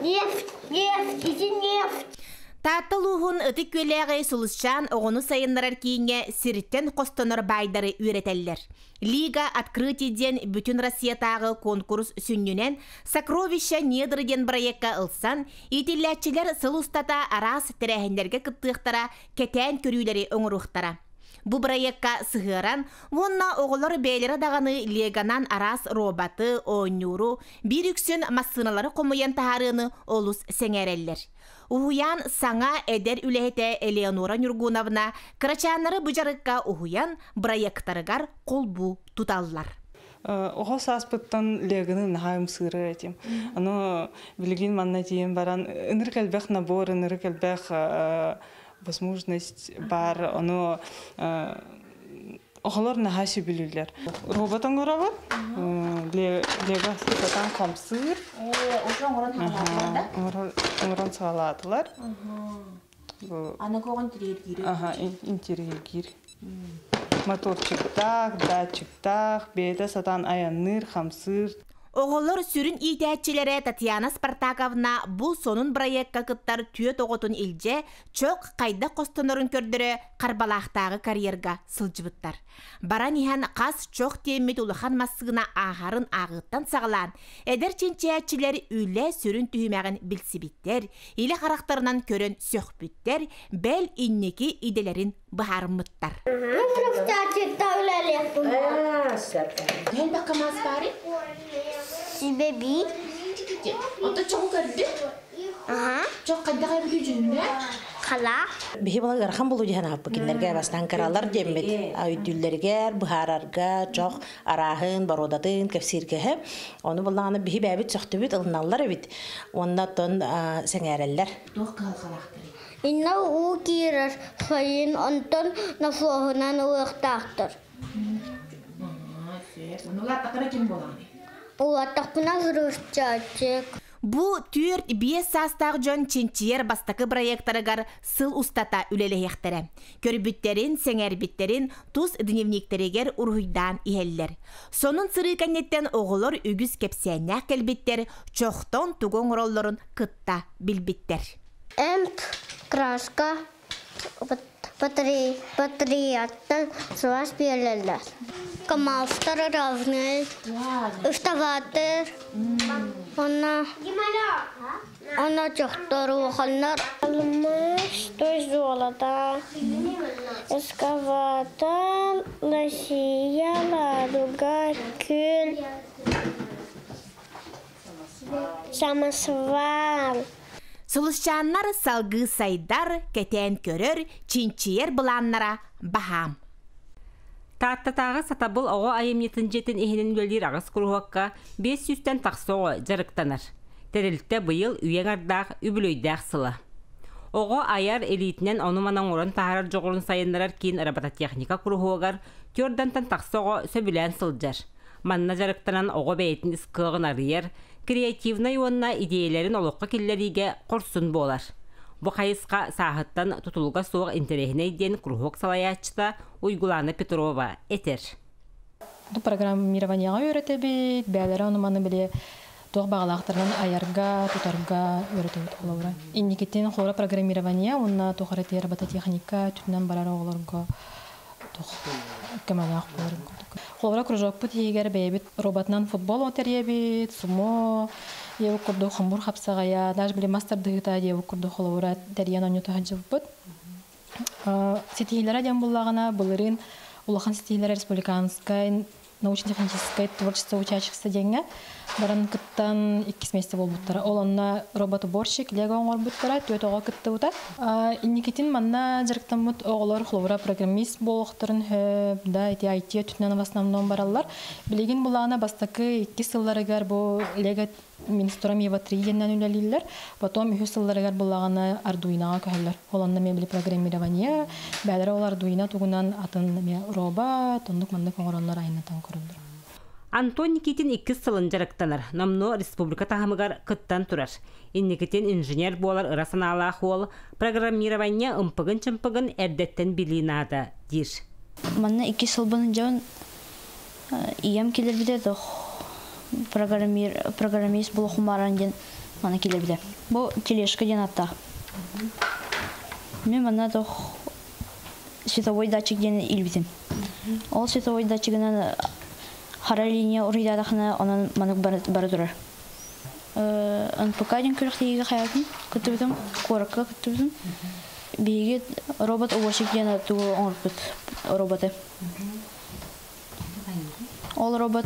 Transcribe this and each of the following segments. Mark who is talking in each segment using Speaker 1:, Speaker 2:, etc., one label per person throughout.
Speaker 1: Нефть, иди нефть.
Speaker 2: Таттылуғын ыты көләғі сұлысчан оғыны сайынларар кейінге сирттен қостонор байдары үйретеллер. Лига открытиеден бүтін Россиятағы конкурс сүннінен «Сокровища недр» ден проектка ылсан, итилләтчілер сылыстата арас тірәхіндерге кыттықтара кәтән көрүйлері оңырықтара. Бу проектка сығыран, онна оғылар бәйлері дағаны леганан арас роботы, ойнюру, бір үксін массыналары қомыян тағарыны олус сәңәреллер. Ухуян саңа әдер үләхеті Элеонора Нюргуновна крачанары бұжарыққа ухуян проекттарыгар қолбу тұталылар.
Speaker 3: Оға саспыттан легінің нағайым сыры әтем. Аны білген манна дейін баран үнір кәлбәқ набор, үнір кәлбәқ возможность бар, аны оғалар нағайшы білілер. Роботың ұрабы? Лега сытатан қамсыр. Оңыран сағаладылар.
Speaker 2: Аны коған тирер кири?
Speaker 3: Интерьер кири. Моторчықтақ, датчықтақ, бейді сатан аяныр, қамсыр.
Speaker 2: Оғылыр сүрін итәтчілері Татьяна Спартаковна бұл сонун проектка кыттар түйет оғытын илже чоқ қайда қостынырын көрдірі қарбалақтағы карьерға сылжыбыттар. Баран ихан қас чоқ теммет ұлыған массығына ағарын ағыттан сағылан. Әдер ченчәтчілері үйлі сүрін түймәғін білсібіттер, илі қарақтарынан көрін сөқбіттер, бәл иннекі иделерін бұхарымыттар.
Speaker 1: Беби.
Speaker 2: Ото чоң көрді? Чоң қайда қайбы күжінді?
Speaker 1: Қала.
Speaker 4: Бихи бала гархан болу жаһан хаппы кинлерге бастан каралар деммет. Үйдүллерге, бухарарга, чоқ арахын, бародатын, кепсирге. Оны болланы бихи бәбит сөқтүбүт ылналар бит. Онда тон сәңәрелләр.
Speaker 2: Тоқ қалқалақтыр.
Speaker 1: Инна у кирер хайын онтон нафоһунан уықтақтыр.
Speaker 2: Онула тақыра кем боланы?
Speaker 1: Уаттақпына ғырышчатчик.
Speaker 2: Бу түрт биес састақ жон ченчиер бастақы проекттарыгар сыл устата үлелі ектері. Көрбүттерин, сәңәрбіттерин, туз дневниктерегер урхуйдан ихеллер. Сонун сыры кәнеттен оғылыр үгіз кепсәнәк кәлбіттер, чоқтон тугон ролларын кытта билбиттер.
Speaker 1: Эмп, краска, патриаттан суас берілер. Камафтар равны, уставатыр, она чохтар ухалнар. Алмаш, той золото, эскаватор, Россия, ладуга, кюль, самосвал.
Speaker 2: Сулышчаннар салгы сайдар, кәтен көрір, чинчиер бұланнара бахам. Таттатағы сатабыл оғы айымнетін жетін ehinin өлдер ағыз күріуаққа 500-тен тақсоғы жарықтанар. Тәрілікті бұйыл үйен ардақ үбілөйдәқ сылы. Оғы айар элитінен оныманан орын тағарар жоғырын сайынларар кейін робототехника күріуағар көрдантан тақсоғы сөбілән сылжар. Манна жарықтанан оғы бәйтін іскығын арыяр, креативна юанна идеяларын олыққа келлериге қорсын болар. Бу қайысқа сағыттан тұтылға соғы интерехіне ден күріуақ салаячыта Уйгулана Петрова етер.
Speaker 5: Бұл программированияға өретебет, бәлері оныманы біле тоқ бағалақтарынан аярға, тұтарға өретебет қолауыра. Иннекеттен қолыра программирования, онына тоқареті робототехника, түтінен барар оғыларға тоқ көмәліғақ болырын. Қолыра күріжок бұт егер бәйбет роботнан футбол отеребет, сумо, еву күрді қымбур қапсағая, даже біле мастер дығыта еву күрді қолауыра тәриян оңеті ханжы бұт. Сетихилера дем буллагана булырын улахан сетихилера республиканская научно-техническое творчество учащихся деньги баран кыттан 2 месяца болбуттара. Ол онна робот-уборщик лего оңор буттара, төтөгө кытты бута. Инникетин манна жарыктан бут оголор хловра программист болуктарын да эти IT түтүнөн в основном бараллар. Билеген булана бастакы 2 сылларыгар бу лего Министром его 3 деннен үлелилер. Потом 2 сылларыгар буллагана Arduino'га көһөллөр. Олонна мебели программирование, бәләре ол Arduino тугунан атын робот, ондук мандык оңороннор айнатан көрүлдүр.
Speaker 6: Антон Никитин 2 сылын жарыктанар. Намно республика тахымыгар кыттан турар. Инникитин инженер болар ырасан алах ол программирование ымпыгын-чымпыгын эрдеттен билинада дир.
Speaker 7: Манна 2 сыл бунун жон ием келер биде программист болу хумаран ден аны киле биле. Бу тележка ден атта. Мен мана тох световой датчик ден илбитим. Ол световой датчигинен хара линия уридадахна анан манук бара турар. НПК ден күрәктеге хаятын көтүбүтүм, коракка көтүбүтүм. Биги робот уборщик ден ату оңрупут роботы. Ол робот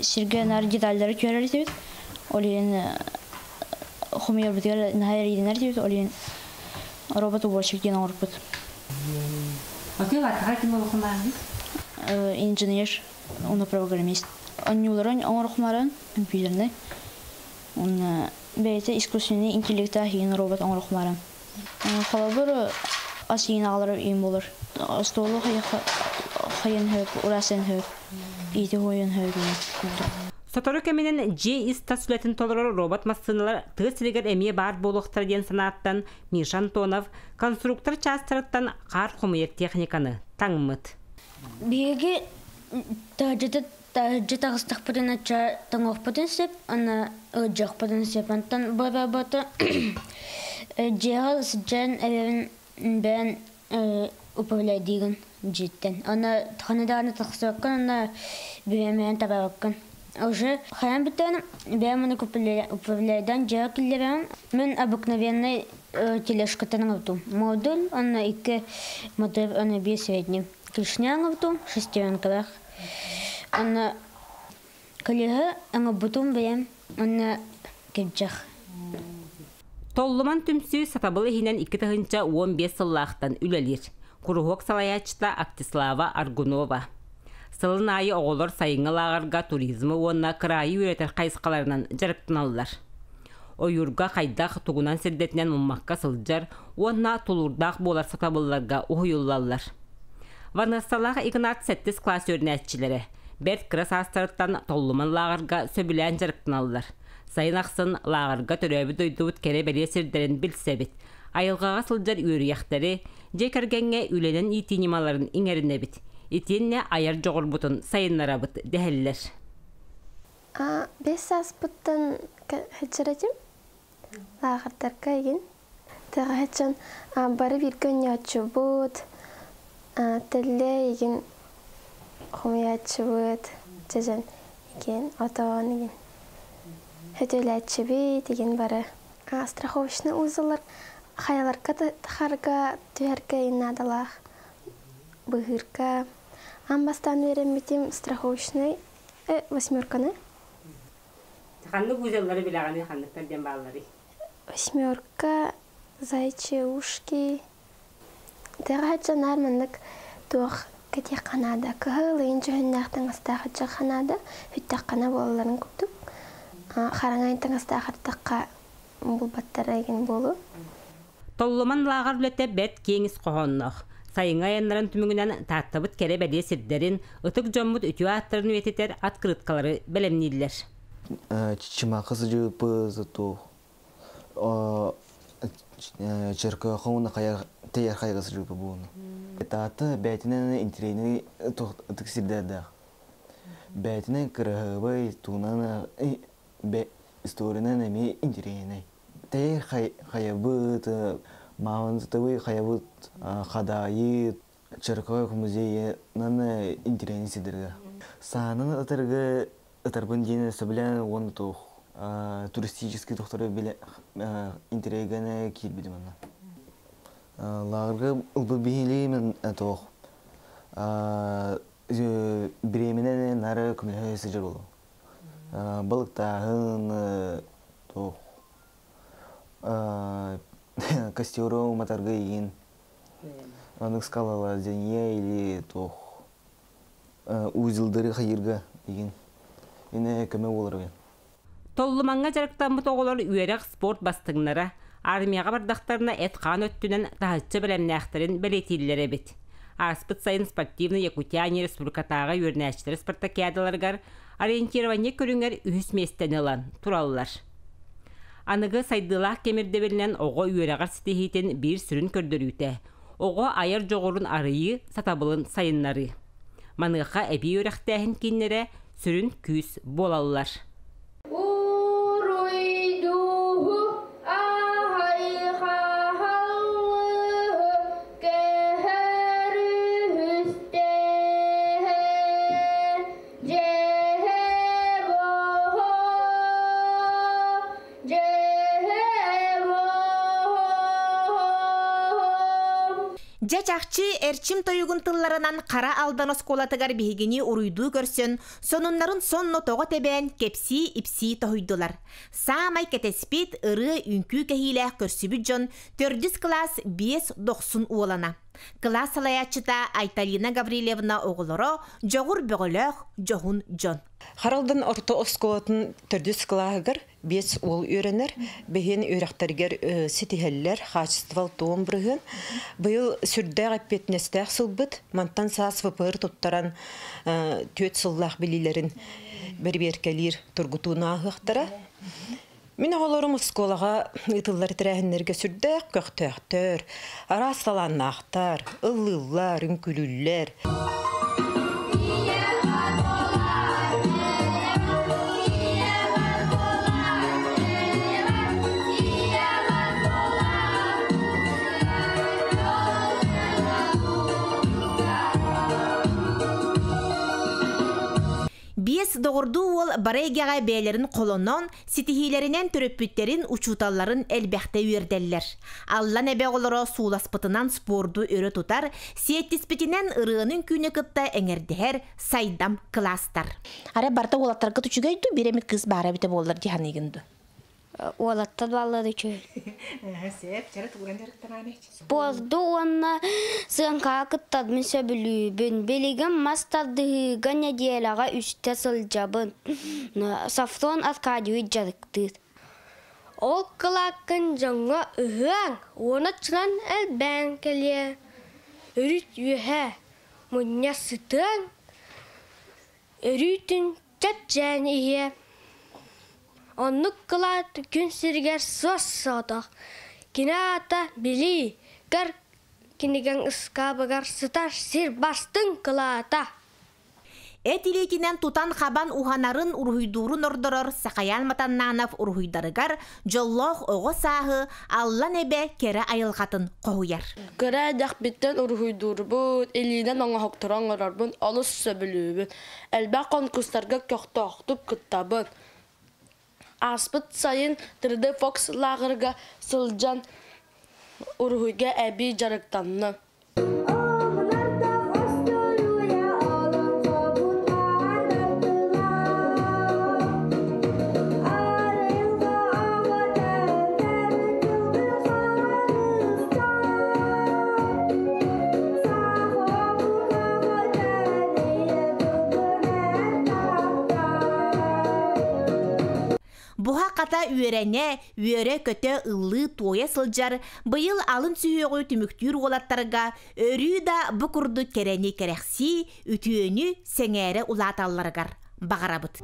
Speaker 7: сиргенар детальдары көрөр дебит. Олен хумер битер нахайридинер дебит. Олен робот уборщик ден оңрупут. Инженер, он программист. Он не уларан, он рухмаран, компьютерный. Он бейте искусственный интеллекта хин робот он рухмаран. Халабыр асин алар им булыр. Столы хайын хөп, урасан хөп. Ити хойын хөп.
Speaker 6: Сотору кеминен G стасулетін толырыр робот массыналар тыгысылығыр әмие бар болуқтар ден санаттан Мишан Тонов конструктор частырыттан қар құмыет техниканы таңмыт.
Speaker 1: Биги тағыстық бұдын атча таңоқ бұдын сеп, ана ұджақ бұдын сеп, антан бата жеғал сыджан әвен бән управляйдығын жеттен. Ана тұқанедағаны тақсыраққан, ана бүйемейін табараққан. Уже хаян битен бяманы управляйдан жеғал келдерен. Мен обыкновенный тележкатан автом. Модуль, ана ике мотор, ана бе средний. Клешнян автом, шестеренках. Ана коллега, ана бутум бәем, ана кепчах.
Speaker 6: Толлуман түмсүй сатабылы хинен 2 тағынча 15 сыллақтан үлелер. Курухок салаячта Актислава Аргунова. Сылын айы оғылыр сайыңылағарға туризмы онна қырайы үйретер қайсқаларынан жарықтыналылар. Ойырға қайдақ туғынан сердетінен мұммаққа сылжар, онна тулурдақ болар сатабылыларға ұйылалар. Ванысталағы Игнат 7 класс өрнәтчілері, бәт қырас астырыттан толлуман лағырға сөбілән жарықтыналылар. Сайын ақсын лағырға төрәбі дойдуыт кәрі бәле сердерін білсәбіт. Айылғаға сылжар үйрияқтары, жекергенге үленен итинемаларын иңеріне біт. Итинне аяр жоғыр бұтын сайынлара бұт дәхелілер.
Speaker 8: 5 сас бұттын хәтчіретім. Лағырдарқа еген. Тәға хәтчін бары бір көнятчы бұт. Тілі еген құмиятчы бұт. Жәжен еген отауан еген. Хөтөләтчі бейт еген бары. Страховочны ұзылар. Хаяларқа тахарға түйәргі инадалақ. Бұғырға. Амбастан верем бітем страховочный 8-каны.
Speaker 6: Қанды көзелері білағаны қандықтардан балылары?
Speaker 8: 8-ка, зайчы, ушки. Тәға хәтчан армандық туақ кәтек қанада. Кығылы енжі хүннақтың астағы жақ қанада. Хүттақ қана болаларын көптік. Қараңайынтың астағы артаққа бұл баттара еген болу.
Speaker 6: Толлуман лағар білетті бәт кеңіз қоғыннақ. Сайыңа янларын түмігінен таттабыт кәрі бәле сірдерін, ұтық жоммыт үтіу аттарын өтетер аткырыткалары бәлемнейділер.
Speaker 9: Чимақысы жүйіпі зұту, черкі қауына тәйер қайғысы жүйіпі бұны. Таты бәтінен интерейні ұтық сірдерді. Бәтінен кірғыбай туғынан историяның әме интерейні. Тәйер қайыбыт, мағынзытывы қайабыт қадайы черковой музейі наны интерейні сидергі. Сағанын ұтарбын дейіні сөбілен оны тұқ туристический тұқтары интерейгені келбеді мұны. Лағырғы ұлбы бейілеймін тұқ біременен нары күмілі сыжыр болу. Балықтағын тұқ костеру матарга еген. Анық скалала зәния или тоқ узылдары қайырға еген. Ене көмі олар ген.
Speaker 6: Толлуманға жарықтан бұт оғылар үйерек спорт бастыңнара, армияға бардақтарына әтқан өттінен тағытшы білемні әқтірін бәлетейлері бет. Аспыт сайын спортивны Якутияне республикатаға өрнәшілер спартакиадаларғар ориентирование көріңер үйіс местен алан туралылар. Анығы сайдылақ кемердебелінен оғы үйерағар сетехейтен бір сүрін көрдірүйті. Оғы айыр жоғырын арıyı сатабылын сайынлары. Маныққа әбей өрәқтәхін кенлері сүрін күз болалылар.
Speaker 1: Уруйдуғу
Speaker 2: Жачақчы әрчим тойығын тылларынан қара алдан осколатыгар бігігені ұруйду көрсін, сонунларын сонно тоғы тебен кепси ипси тохойдулар. Самай кетеспит ыры үнкі кәхиләқ көрсібі жон 4 класс 5-90 уолана. Класс алаячыта Айталина Гаврилевна оғылыро жоғыр бөғілөқ жоғын жон.
Speaker 10: Харалдан орто осколатын 4 классыгар 5 ол үйренер, бейін үйрақтаргер сетихеллер, хачествал туын бірігін. Бұл сүрдәғ әппетнестәқ сылбыт, мантан саас впыр тұттаран төт сыллақ білілерін бір-беркелер тұргутуына ағықтара. Мен оғыларым осколаға ұтылар тірәхінлерге сүрдәқ көқтөқтөр, арасаланнақтар, ылылар, үнкүлілер.
Speaker 2: Биес doğurdu ol baraygağa beylerin kolonnon, sitihilerinden töröpütlerin uçutalların elbäxte üerdeller. Allah nebe oloro suulaspıtınan spordu örü tutar, siyettespitinden ırığının küne kıtta eŋerdeher saydam klastar.
Speaker 4: Ara barta olatlarga tuçugaydu, biremi kız bara bite bollar dihan egindu.
Speaker 1: Olatta vallahi çöl.
Speaker 10: Sep, çarat uğranlarıktan aneh.
Speaker 1: Bozdu ona sığınkağa kıttadımın söbülübün. Beligin mastaddığı ganya diyelağa üstte sılcabın. Safton atkadiyi cadıktır.
Speaker 8: Ol kılakın canına ıhıan, ona çıran elben kelye. Örüt yühe, munya sıtın. Örütün çatcan ihe. Onluk kılat gün sirger söz sadak. Kinata bili, gar kinigen ıskabıgar sıtar sir bastın kılata.
Speaker 2: Et ilikinen tutan xaban uhanarın urhuydurun ordoror sakayan matannanaf urhuydarıgar jolloh oğo sahı Allah nebe kere ayılgatın qohuyar.
Speaker 11: Kere däkbitten urhuydurubun, elinen ona hoktoran orarbun, alus söbülübün. Elbä konkurslarga köhtoqtup kıttabın. Aspıt sayın tırdı Fox lağırga sılcan urhuyga əbi jarıktanlı.
Speaker 2: Buha kata üörene, üöre kötö ıllı toya sıljar, bıyıl alın sühüğü tümüktür olatlarga, örü da bukurdu kereni kereksi, ütüönü sengere ulatallargar. Bağarabıt.